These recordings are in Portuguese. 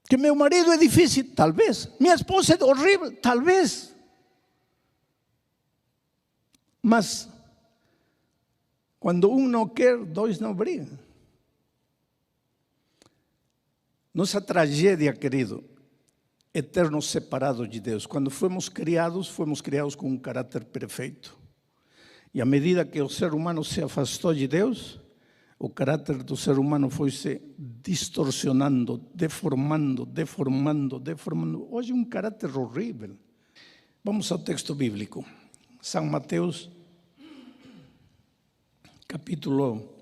Que meu marido é difícil, talvez. Minha esposa é horrível, talvez. Mas quando um não quer, dois não brigam. Nossa tragédia, querido, é ter-nos separado de Deus. Quando fomos criados com um caráter perfeito. E à medida que o ser humano se afastou de Deus, o caráter do ser humano foi se distorcionando, deformando. Hoje é um caráter horrível. Vamos ao texto bíblico. São Mateus, capítulo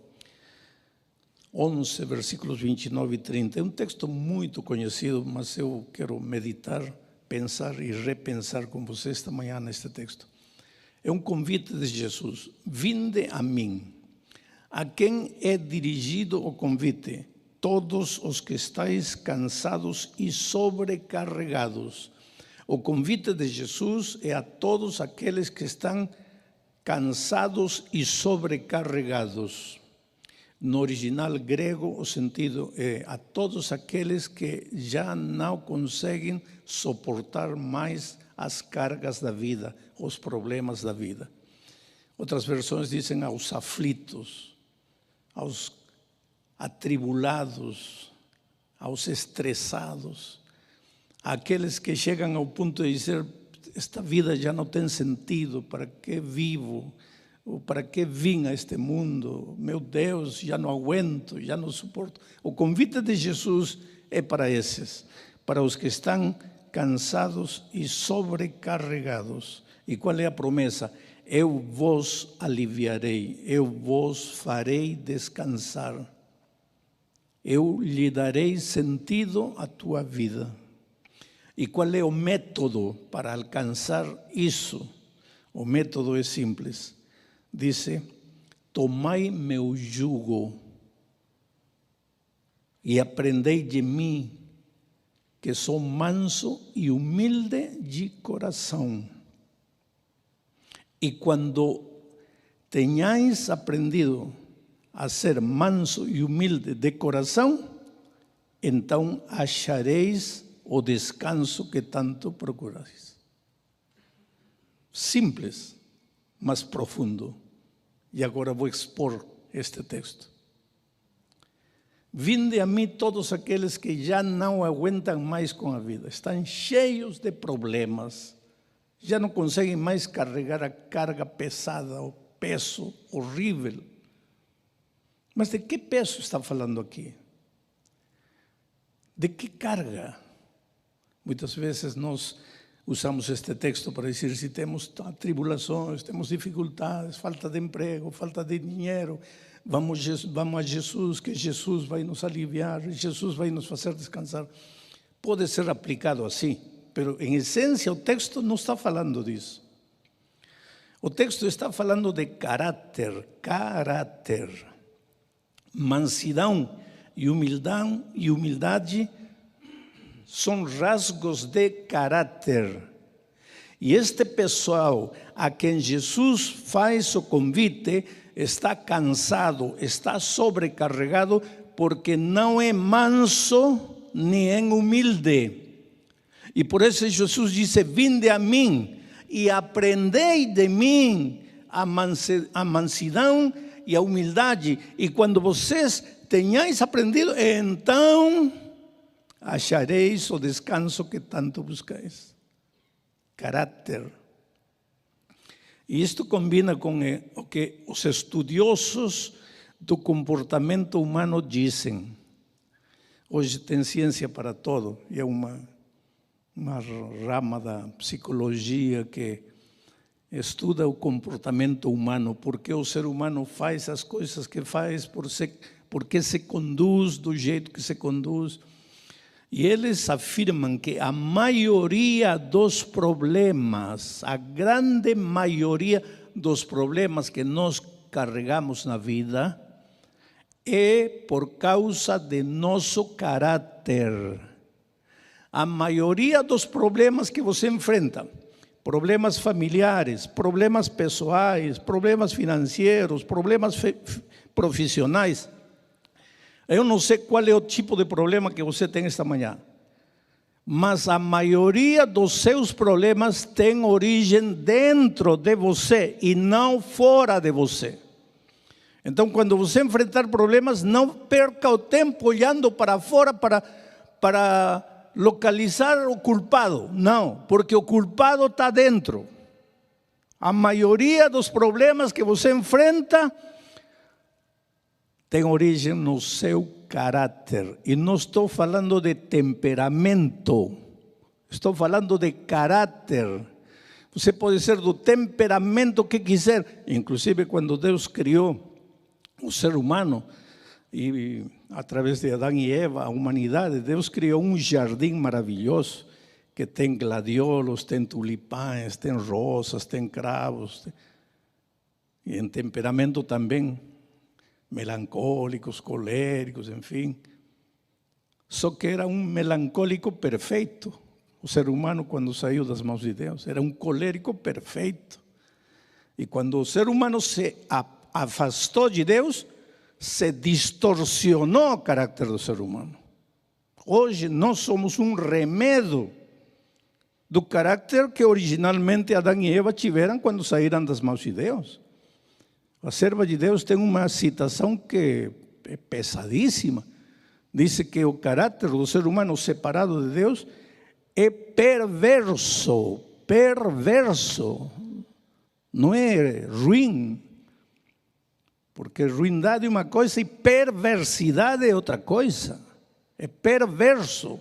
11, versículos 29 e 30. É um texto muito conhecido, mas eu quero meditar, pensar e repensar com você esta manhã neste texto. É um convite de Jesus. Vinde a mim. A quem é dirigido o convite? Todos os que estáis cansados e sobrecarregados. O convite de Jesus é a todos aqueles que estão cansados e sobrecarregados. No original grego, o sentido é a todos aqueles que já não conseguem suportar mais as cargas da vida, os problemas da vida. Outras versões dizem aos aflitos, aos atribulados, aos estressados, aqueles que chegam ao ponto de dizer: esta vida já não tem sentido, para que vivo? Ou para que vim a este mundo? Meu Deus, já não aguento, já não suporto. O convite de Jesus é para esses, para os que estão cansados e sobrecarregados. E qual é a promessa? Eu vos aliviarei, eu vos farei descansar. Eu lhe darei sentido à tua vida. E qual é o método para alcançar isso? O método é simples. Dice: tomai meu jugo e aprendei de mim, que sou manso e humilde de coração. E quando tenhais aprendido a ser manso e humilde de coração, então achareis o descanso que tanto procurais. Simples, mas profundo. E agora vou expor este texto. Vinde a mim todos aqueles que já não aguentam mais com a vida, estão cheios de problemas, já não conseguem mais carregar a carga pesada, o peso horrível. Mas de que peso está falando aqui? De que carga? Muitas vezes nós usamos este texto para dizer: se temos tribulações, temos dificuldades, falta de emprego, falta de dinheiro, vamos a Jesus, que Jesus vai nos aliviar, Jesus vai nos fazer descansar. Pode ser aplicado assim, mas em essência o texto não está falando disso. O texto está falando de caráter. Mansidão e humildade são rasgos de caráter. E este pessoal a quem Jesus faz o convite está cansado, está sobrecarregado, porque não é manso nem humilde. E por isso Jesus disse: vinde a mim e aprendei de mim a mansidão e a humildade. E quando vocês tenhais aprendido, então achareis o descanso que tanto buscais. Caráter. E isto combina com o que os estudiosos do comportamento humano dizem. Hoje tem ciência para todo, e é uma rama da psicologia que estuda o comportamento humano, porque o ser humano faz as coisas que faz, porque se conduz do jeito que se conduz. E eles afirmam que a maioria dos problemas, a grande maioria dos problemas que nós carregamos na vida é por causa de nosso caráter. A maioria dos problemas que você enfrenta, problemas familiares, problemas pessoais, problemas financeiros, problemas profissionais. Eu não sei qual é o tipo de problema que você tem esta manhã, mas a maioria dos seus problemas tem origem dentro de você e não fora de você. Então, quando você enfrentar problemas, não perca o tempo olhando para fora para localizar o culpado. Não, porque o culpado está dentro. A maioria dos problemas que você enfrenta tem origem no seu caráter. E não estou falando de temperamento, estou falando de caráter. Você pode ser do temperamento que quiser. Inclusive, quando Deus criou o ser humano, e através de Adão e Eva, a humanidade, Deus criou um jardim maravilhoso, que tem gladiolos, tem tulipães, tem rosas, tem cravos, e em temperamento também, melancólicos, coléricos, enfim. Só que era um melancólico perfeito. O ser humano, quando saiu das mãos de Deus, era um colérico perfeito. E quando o ser humano se afastou de Deus, se distorcionou o caráter do ser humano. Hoje nós somos um remédio do caráter que originalmente Adão e Eva tiveram quando saíram das mãos de Deus. A serva de Deus tem uma citação que é pesadíssima. Diz que o caráter do ser humano separado de Deus é perverso, perverso. Não é ruim, porque ruindade é uma coisa e perversidade é outra coisa. É perverso,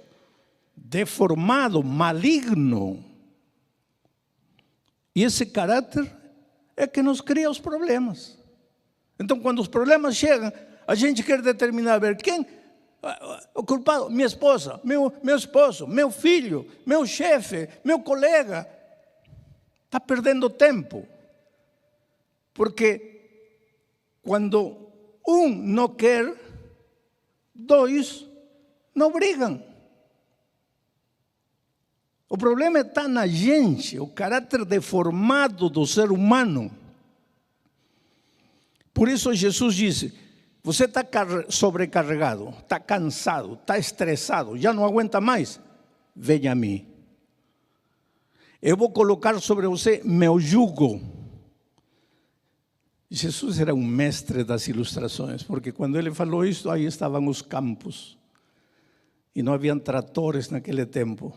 deformado, maligno. E esse caráter é que nos cria os problemas. Então, quando os problemas chegam, a gente quer determinar, ver quem o culpado, minha esposa, meu esposo, meu filho, meu chefe, meu colega. Está perdendo tempo. Porque quando um não quer, dois não brigam. O problema está na gente, o caráter deformado do ser humano. Por isso Jesus disse, você está sobrecarregado, está cansado, está estressado, já não aguenta mais, venha a mim. Eu vou colocar sobre você meu jugo. Jesus era um mestre das ilustrações, porque quando ele falou isso, aí estavam os campos. E não haviam tratores naquele tempo.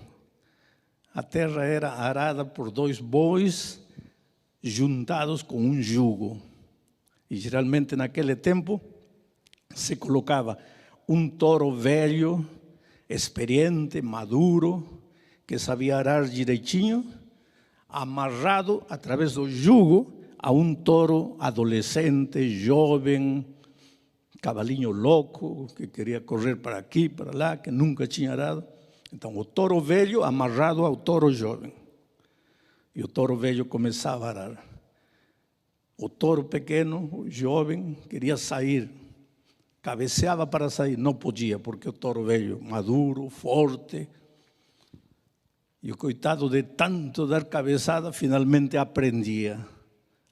A terra era arada por 2 bois juntados com um jugo. E geralmente naquele tempo se colocava um touro velho, experiente, maduro, que sabia arar direitinho, amarrado através do jugo a um touro adolescente, jovem, cavalinho louco, que queria correr para aqui, para lá, que nunca tinha arado. Então, o touro velho amarrado ao touro jovem. E o touro velho começava a arar. O touro pequeno, o jovem, queria sair. Cabeceava para sair, não podia, porque o touro velho, maduro, forte. E o coitado de tanto dar cabeçada, finalmente aprendia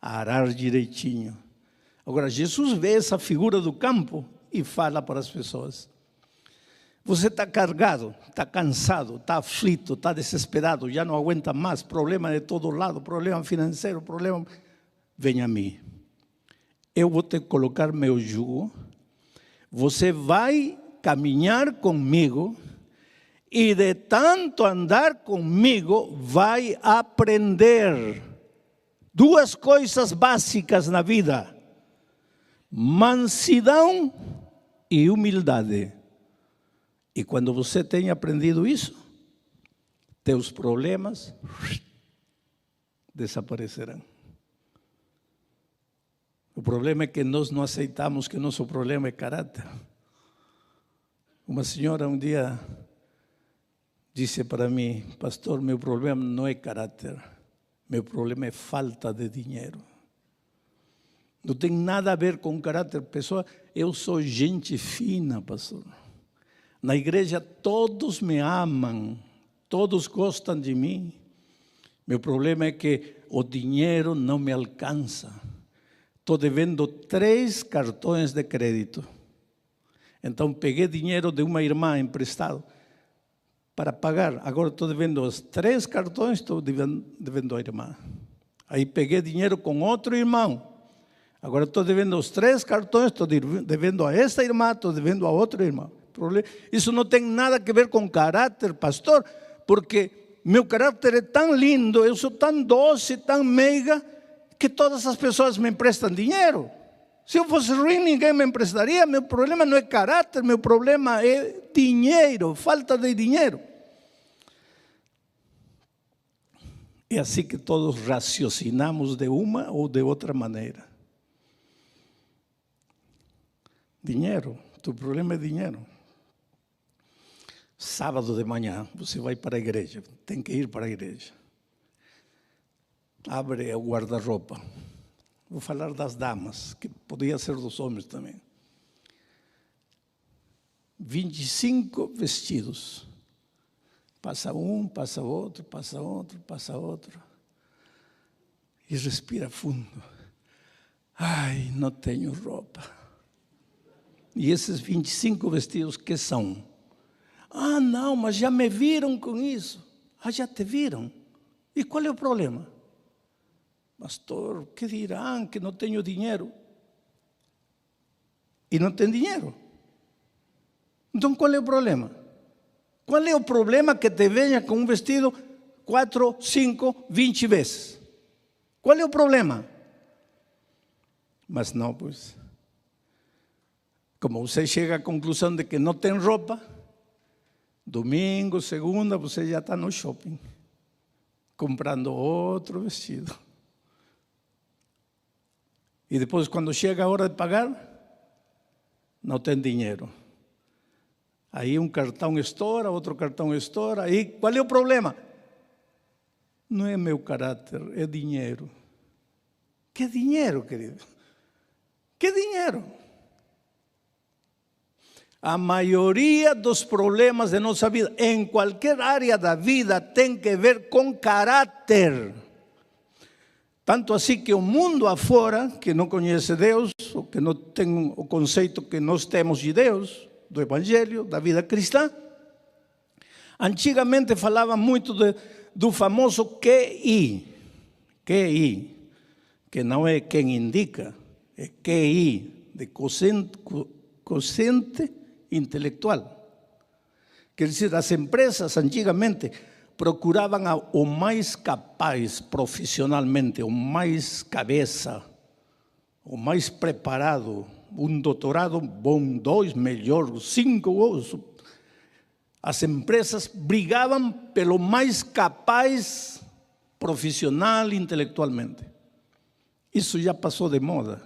a arar direitinho. Agora, Jesus vê essa figura do campo e fala para as pessoas. Você está carregado, está cansado, está aflito, está desesperado, já não aguenta mais, problema de todo lado, problema financeiro, problema... Venha a mim. Eu vou te colocar meu jugo, você vai caminhar comigo e de tanto andar comigo vai aprender 2 coisas básicas na vida: mansidão e humildade. E quando você tem aprendido isso, teus problemas desaparecerão. O problema é que nós não aceitamos que nosso problema é caráter. Uma senhora um dia disse para mim, pastor, meu problema não é caráter, meu problema é falta de dinheiro. Não tem nada a ver com caráter, pessoa. Eu sou gente fina, pastor. Na igreja todos me amam, todos gostam de mim. Meu problema é que o dinheiro não me alcança. Estou devendo 3 cartões de crédito. Então peguei dinheiro de uma irmã emprestado para pagar. Agora estou devendo os 3 cartões, estou devendo à irmã. Aí peguei dinheiro com outro irmão. Agora estou devendo os 3 cartões, estou devendo a esta irmã, estou devendo a outra irmã. Isso não tem nada a ver com caráter, pastor, porque meu caráter é tão lindo, eu sou tão doce, tão meiga, que todas as pessoas me emprestam dinheiro. Se eu fosse ruim, ninguém me emprestaria. Meu problema não é caráter, meu problema é dinheiro, falta de dinheiro. É assim que todos raciocinamos de uma ou de outra maneira. Dinheiro, tu problema é dinheiro. Sábado de manhã, você vai para a igreja, tem que ir para a igreja. Abre o guarda-roupa. Vou falar das damas, que podia ser dos homens também. 25 vestidos. Passa um, passa outro, passa outro, passa outro. E respira fundo. Ai, não tenho roupa. E esses 25 vestidos, que são? Ah, não, mas já me viram com isso. Ah, já te viram? E qual é o problema? Pastor, que dirão que não tenho dinheiro? E não tem dinheiro. Então qual é o problema? Qual é o problema que te venha com um vestido 4, 5, 20 vezes? Qual é o problema? Mas não, pois. Como você chega à conclusão de que não tem roupa, domingo, segunda, você já está no shopping, comprando outro vestido. E depois, quando chega a hora de pagar, não tem dinheiro. Aí um cartão estoura, outro cartão estoura. Aí qual é o problema? Não é meu caráter, é dinheiro. Que dinheiro, querido? Que dinheiro? A maioria dos problemas de nossa vida, em qualquer área da vida, tem que ver com caráter. Tanto assim que o mundo afora, que não conhece Deus, ou que não tem o conceito que nós temos de Deus, do Evangelho, da vida cristã, antigamente falava muito do famoso QI, que não é quem indica, é QI, de quociente intelectual. Quer dizer, as empresas antigamente procuravam o mais capaz profissionalmente, o mais cabeça, o mais preparado, um doutorado bom, 2, melhor, 5. As empresas brigavam pelo mais capaz profissional intelectualmente. Isso já passou de moda.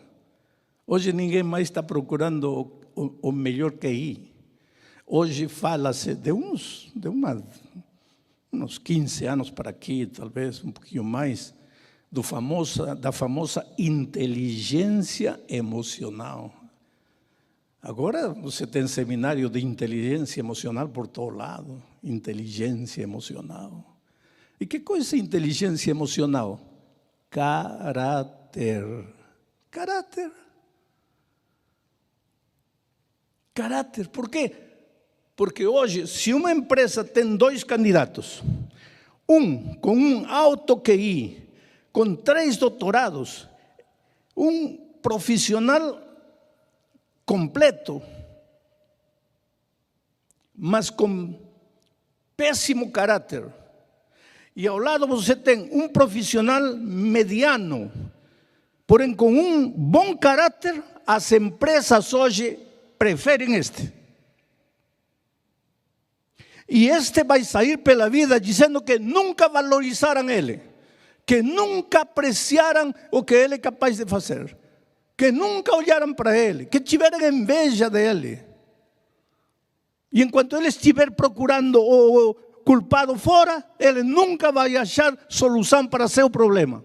Hoje ninguém mais está procurando o melhor QI. Hoje fala-se de uns 15 anos para aqui, talvez um pouquinho mais, da famosa inteligência emocional. Agora você tem seminário de inteligência emocional por todo lado. Inteligência emocional. E que coisa é inteligência emocional? Caráter. Caráter. Caráter. Por quê? Porque hoje, se uma empresa tem 2 candidatos, um com um alto QI, com 3 doutorados, um profissional completo, mas com péssimo caráter, e ao lado você tem um profissional mediano, porém com um bom caráter, as empresas hoje preferem este. E este vai sair pela vida dizendo que nunca valorizaram ele, que nunca apreciaram o que ele é capaz de fazer, que nunca olharam para ele, que tiveram inveja dele. E enquanto ele estiver procurando o culpado fora, ele nunca vai achar solução para seu problema.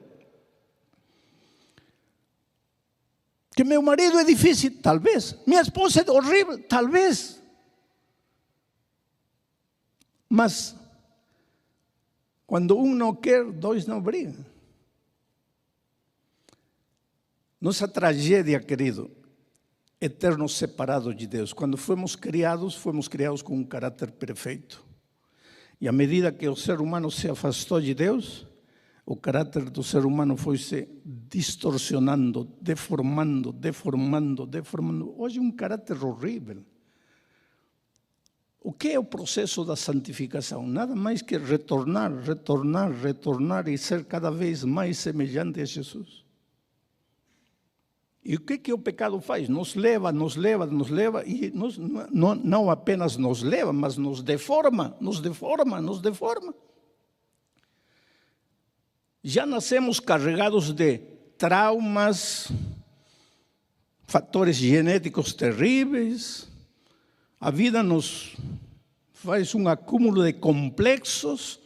Que meu marido é difícil, talvez. Minha esposa é horrível, talvez. Mas, quando um não quer, 2 não brigam. Nossa tragédia, querido, é ter-nos separado de Deus. Quando fomos criados com um caráter perfeito. E à medida que o ser humano se afastou de Deus, o caráter do ser humano foi se distorcionando, deformando. Hoje é um caráter horrível. O que é o processo da santificação? Nada mais que retornar e ser cada vez mais semelhante a Jesus. E o que o pecado faz? Nos leva, e não apenas nos leva, mas nos deforma. Já nascemos carregados de traumas, fatores genéticos terríveis. A vida nos faz um acúmulo de complexos.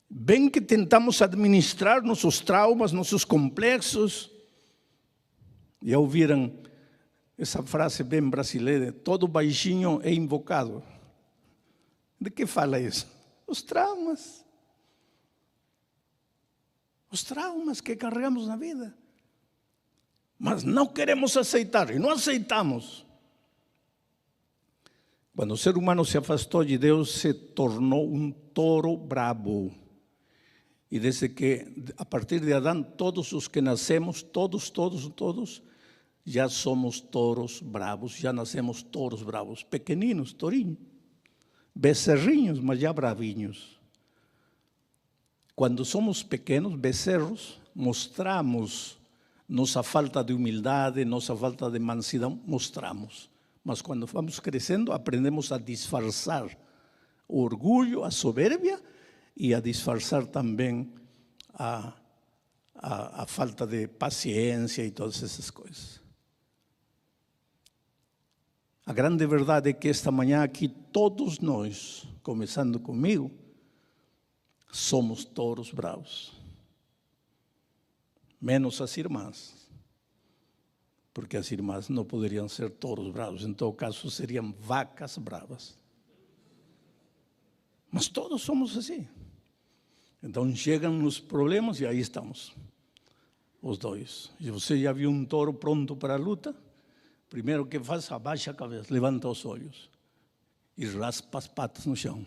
Bem que tentamos administrar nossos traumas, nossos complexos. Já ouviram essa frase bem brasileira? Todo baixinho é invocado. De que fala isso? Os traumas. Os traumas que carregamos na vida. Mas não queremos aceitar, e não aceitamos. Quando o ser humano se afastou de Deus, se tornou um touro bravo. E desde que, a partir de Adão, todos os que nascemos, todos, já somos touros bravos, já nascemos touros bravos, pequeninos, tourinhos, becerrinhos, mas já bravinhos. Quando somos pequenos, becerros, mostramos nossa falta de humildade, nossa falta de mansidão, mostramos. Mas quando vamos crescendo, aprendemos a disfarçar o orgulho, a soberbia e a disfarçar também a falta de paciência e todas essas coisas. A grande verdade é que esta manhã aqui todos nós, começando comigo, somos touros bravos. Menos as irmãs. Porque as irmãs não poderiam ser touros bravos, em todo caso seriam vacas bravas. Mas todos somos assim. Então chegam os problemas e aí estamos, os dois. E você já viu um touro pronto para a luta? Primeiro que faz, abaixa a cabeça, levanta os olhos e raspa as patas no chão.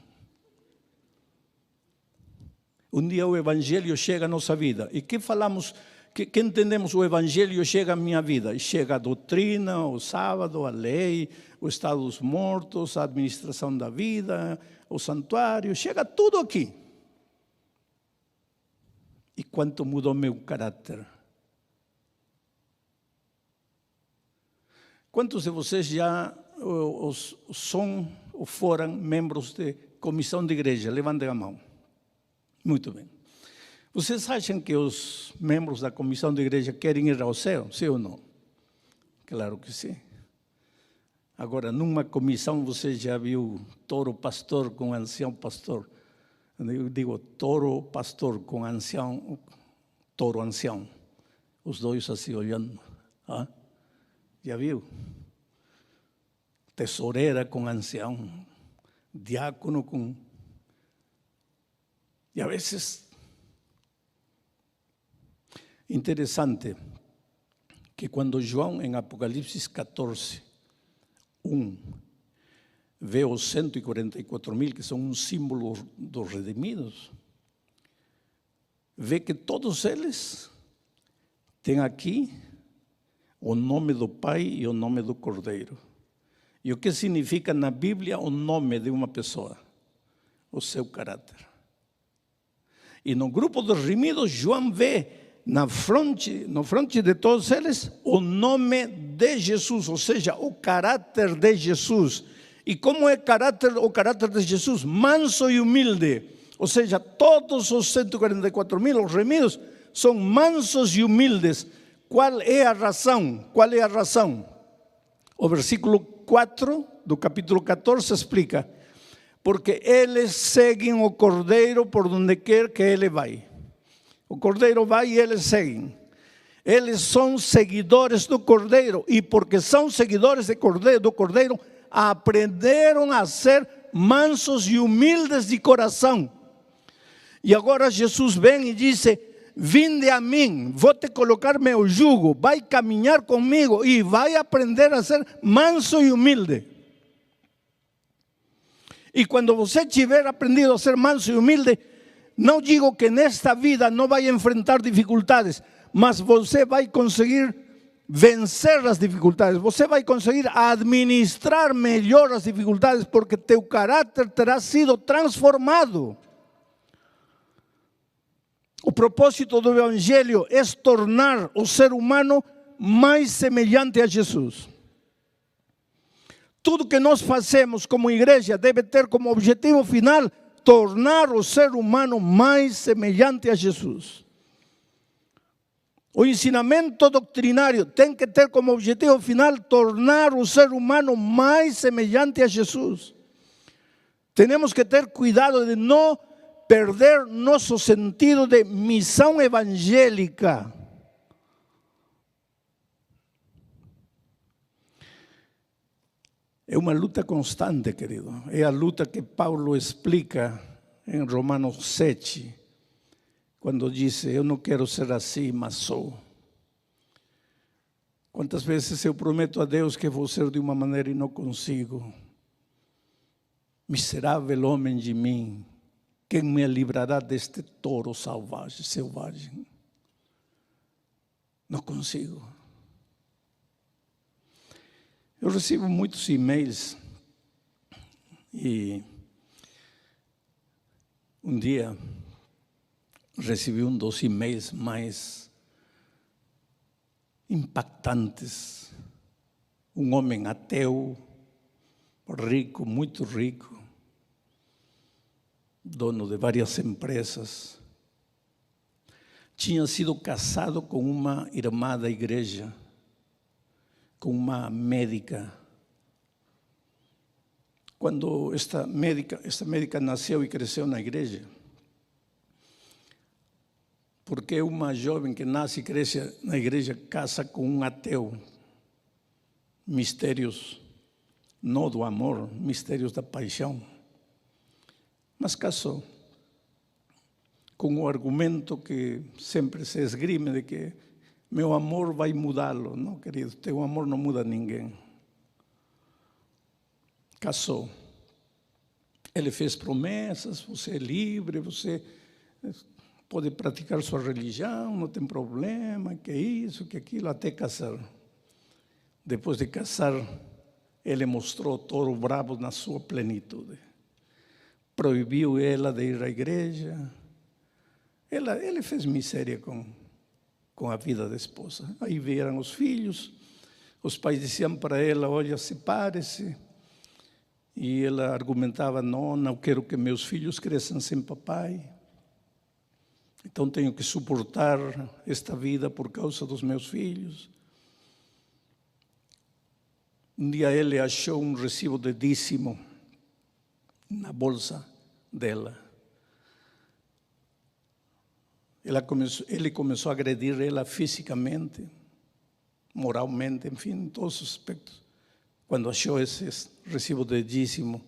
Um dia o Evangelho chega à nossa vida. E que falamos, que entendemos? O Evangelho chega à minha vida. E chega a doutrina, o sábado, a lei, o estado dos mortos, a administração da vida, o santuário. Chega tudo aqui. E quanto mudou meu caráter? Quantos de vocês já são ou foram membros de comissão de igreja? Levantem a mão. Muito bem. Vocês acham que os membros da comissão de igreja querem ir ao céu? Sim ou não? Claro que sim. Agora, numa comissão, você já viu touro pastor com ancião pastor? Eu digo touro pastor com ancião, touro ancião. Os dois assim olhando. Ah? Já viu? Tesoureira com ancião, diácono com... E a vezes, interessante, que quando João, em Apocalipse 14, 1, vê os 144.000, que são um símbolo dos redimidos, vê que todos eles têm aqui o nome do Pai e o nome do Cordeiro. E o que significa na Bíblia o nome de uma pessoa? O seu caráter. E no grupo dos redimidos, João vê no fronte de todos eles o nome de Jesus, ou seja, o caráter de Jesus. E como é o caráter de Jesus? Manso e humilde. Ou seja, todos os 144.000, os redimidos, são mansos e humildes. Qual é a razão? Qual é a razão? O versículo 4 do capítulo 14 explica: porque eles seguem o Cordeiro por donde quer que ele vai. O Cordeiro vai e eles seguem. Eles são seguidores do Cordeiro, e porque são seguidores do Cordeiro, aprenderam a ser mansos e humildes de coração. E agora Jesus vem e diz: vinde a mim, vou te colocar meu jugo, vai caminhar comigo e vai aprender a ser manso e humilde. E quando você tiver aprendido a ser manso e humilde, não digo que nesta vida não vai enfrentar dificuldades, mas você vai conseguir vencer as dificuldades. Você vai conseguir administrar melhor as dificuldades, porque teu caráter terá sido transformado. O propósito do Evangelho é tornar o ser humano mais semelhante a Jesus. Tudo que nós fazemos como igreja deve ter como objetivo final tornar o ser humano mais semelhante a Jesus. O ensinamento doutrinário tem que ter como objetivo final tornar o ser humano mais semelhante a Jesus. Temos que ter cuidado de não perder nosso sentido de missão evangélica. É uma luta constante, querido. É a luta que Paulo explica em Romanos 7, quando diz: eu não quero ser assim, mas sou. Quantas vezes eu prometo a Deus que vou ser de uma maneira e não consigo? Miserável homem de mim, quem me livrará deste touro selvagem? Não consigo. Eu recebo muitos e-mails e um dia recebi um dos e-mails mais impactantes. Um homem ateu, rico, muito rico, dono de várias empresas, tinha sido casado com uma irmã da igreja, com uma médica. Quando esta médica nasceu e cresceu na igreja, porque uma jovem que nasce e cresce na igreja casa com um ateu, mistérios não do amor, mistérios da paixão, mas casou com o argumento que sempre se esgrime de que meu amor vai mudá-lo. Não, querido, teu amor não muda ninguém. Casou. Ele fez promessas: você é livre, você pode praticar sua religião, não tem problema, que isso, que aquilo, até casar. Depois de casar, ele mostrou o touro bravo na sua plenitude. Proibiu ela de ir à igreja. Ele fez miséria com a vida da esposa. Aí vieram os filhos, os pais diziam para ela: olha, separe-se. E ela argumentava: não quero que meus filhos cresçam sem papai. Então tenho que suportar esta vida por causa dos meus filhos. Um dia ele achou um recibo de dízimo na bolsa dela. Ele começou a agredir ela fisicamente, moralmente, enfim, em todos os aspectos. Quando achou esse recibo de dízimo,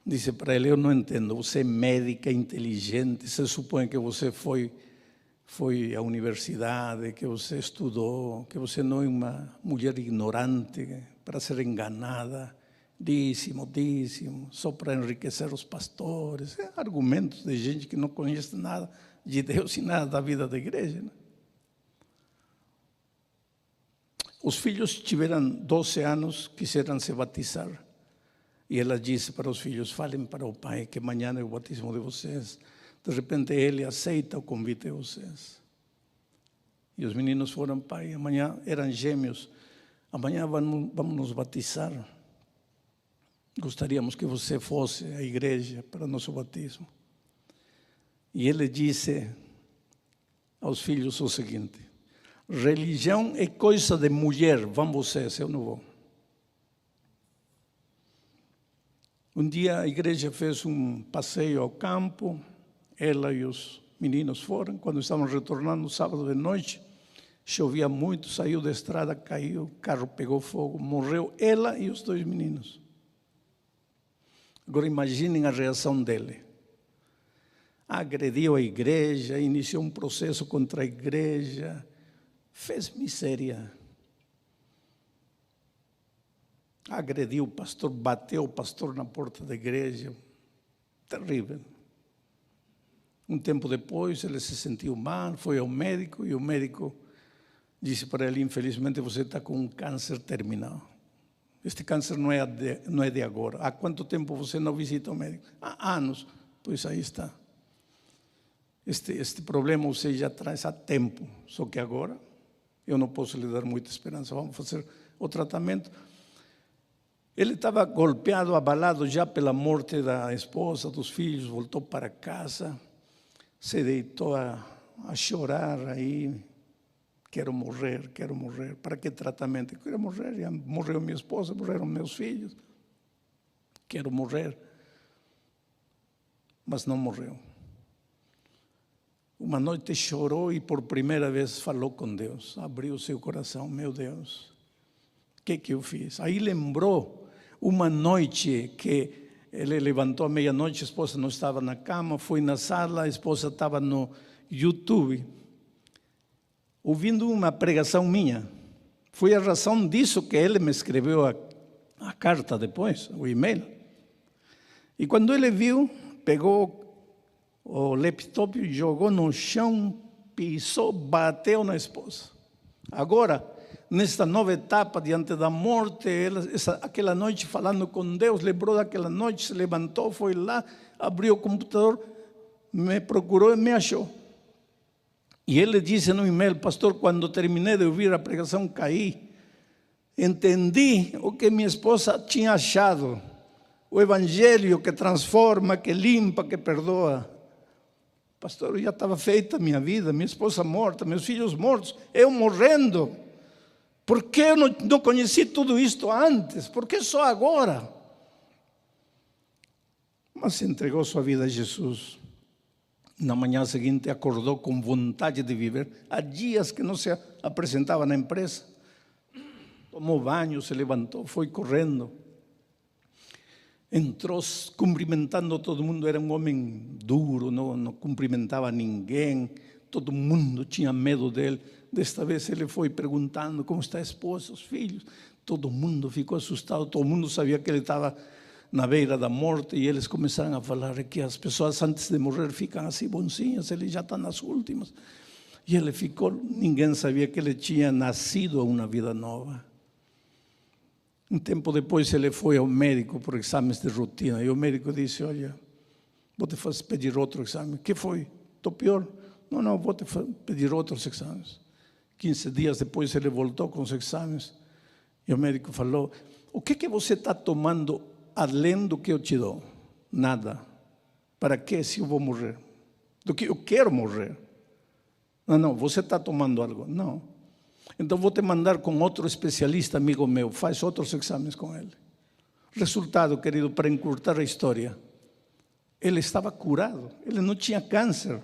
disse para ele: eu não entendo, você é médica, inteligente, se supõe que você foi à universidade, que você estudou, que você não é uma mulher ignorante para ser enganada. Dízimo, só para enriquecer os pastores. Argumentos de gente que não conhece nada de Deus e nada da vida da igreja, né? Os filhos tiveram 12 anos, quiseram se batizar. E ela disse para os filhos: falem para o pai que amanhã é o batismo de vocês. De repente ele aceita o convite de vocês. E os meninos foram: pai, amanhã, eram gêmeos, amanhã vamos nos batizar. Gostaríamos que você fosse à igreja para nosso batismo. E ele disse aos filhos o seguinte: religião é coisa de mulher, vão vocês, eu não vou. Um dia a igreja fez um passeio ao campo, ela e os meninos foram. Quando estavam retornando no sábado de noite, chovia muito, saiu da estrada, caiu, o carro pegou fogo, morreu ela e os 2 meninos. Agora imaginem a reação dele. Agrediu a igreja, iniciou um processo contra a igreja, fez miséria. agrediu o pastor, bateu o pastor na porta da igreja. Terrível. Um tempo depois, ele se sentiu mal, foi ao médico e o médico disse para ele: infelizmente você está com um câncer terminal. Este câncer não é de agora. Há quanto tempo você não visita o médico? Há anos. Pois aí está. Este problema você já traz há tempo, só que agora eu não posso lhe dar muita esperança. Vamos fazer o tratamento. Ele estava golpeado, abalado já pela morte da esposa, dos filhos, voltou para casa, se deitou a chorar aí. Quero morrer. Para que tratamento? Quero morrer, já morreu minha esposa, morreram meus filhos. Quero morrer. Mas não morreu. Uma noite chorou e por primeira vez falou com Deus. Abriu seu coração. Meu Deus, o que eu fiz? Aí lembrou uma noite que ele levantou à meia-noite, a esposa não estava na cama, foi na sala, a esposa estava no YouTube, ouvindo uma pregação minha. Foi a razão disso que ele me escreveu a carta depois, o e-mail. E quando ele viu, pegou o laptop, jogou no chão, pisou, bateu na esposa. Agora, nesta nova etapa, diante da morte, aquela noite falando com Deus, lembrou daquela noite, se levantou, foi lá, abriu o computador, me procurou e me achou. E ele disse no e-mail: pastor, quando terminei de ouvir a pregação, caí. Entendi o que minha esposa tinha achado. O evangelho que transforma, que limpa, que perdoa. Pastor, já estava feita a minha vida, minha esposa morta, meus filhos mortos, eu morrendo. Por que eu não conheci tudo isto antes? Por que só agora? Mas entregou sua vida a Jesus. Na manhã seguinte acordou com vontade de viver. Há dias que não se apresentava na empresa. Tomou banho, se levantou, foi correndo. Entrou cumprimentando todo mundo. Era um homem duro, não cumprimentava ninguém. Todo mundo tinha medo dele. Desta vez ele foi perguntando como está a esposa, os filhos. Todo mundo ficou assustado. Todo mundo sabia que ele estava na beira da morte, e eles começaram a falar que as pessoas antes de morrer ficam assim bonzinhas, ele já está nas últimas. E ele ficou, ninguém sabia que ele tinha nascido a uma vida nova. Um tempo depois ele foi ao médico por exames de rotina, e o médico disse: olha, vou te pedir outro exame. Que foi? Estou pior? Não, vou te pedir outros exames. 15 dias depois ele voltou com os exames, e o médico falou: o que você está tomando além do que eu te dou? Nada. Para que se eu vou morrer? Do que eu quero morrer? Não, você está tomando algo? Não. Então vou te mandar com outro especialista, amigo meu, faz outros exames com ele. Resultado, querido, para encurtar a história, ele estava curado, ele não tinha câncer.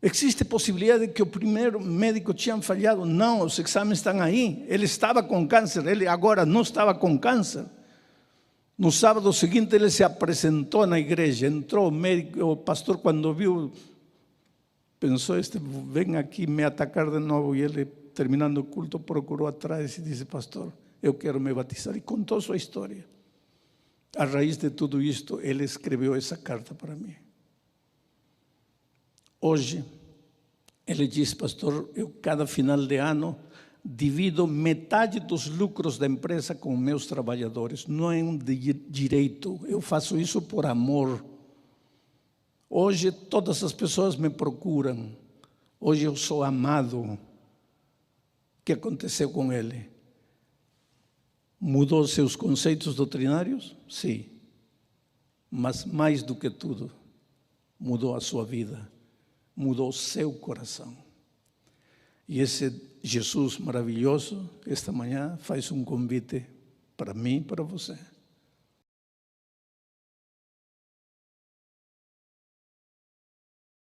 Existe possibilidade de que o primeiro médico tinha falhado? Não, os exames estão aí. Ele estava com câncer, ele agora não estava com câncer. No sábado seguinte ele se apresentou na igreja, entrou o médico, o pastor quando viu, pensou: vem aqui me atacar de novo. E ele, terminando o culto, procurou atrás e disse: pastor, eu quero me batizar. E contou sua história. A raiz de tudo isto, ele escreveu essa carta para mim. Hoje, ele diz: pastor, eu cada final de ano divido metade dos lucros da empresa com meus trabalhadores. Não é um direito, eu faço isso por amor. Hoje todas as pessoas me procuram. Hoje eu sou amado. O que aconteceu com ele? Mudou seus conceitos doutrinários? Sim. Mas mais do que tudo, mudou a sua vida. Mudou seu coração. E esse Jesus maravilhoso, esta manhã, faz um convite para mim e para você.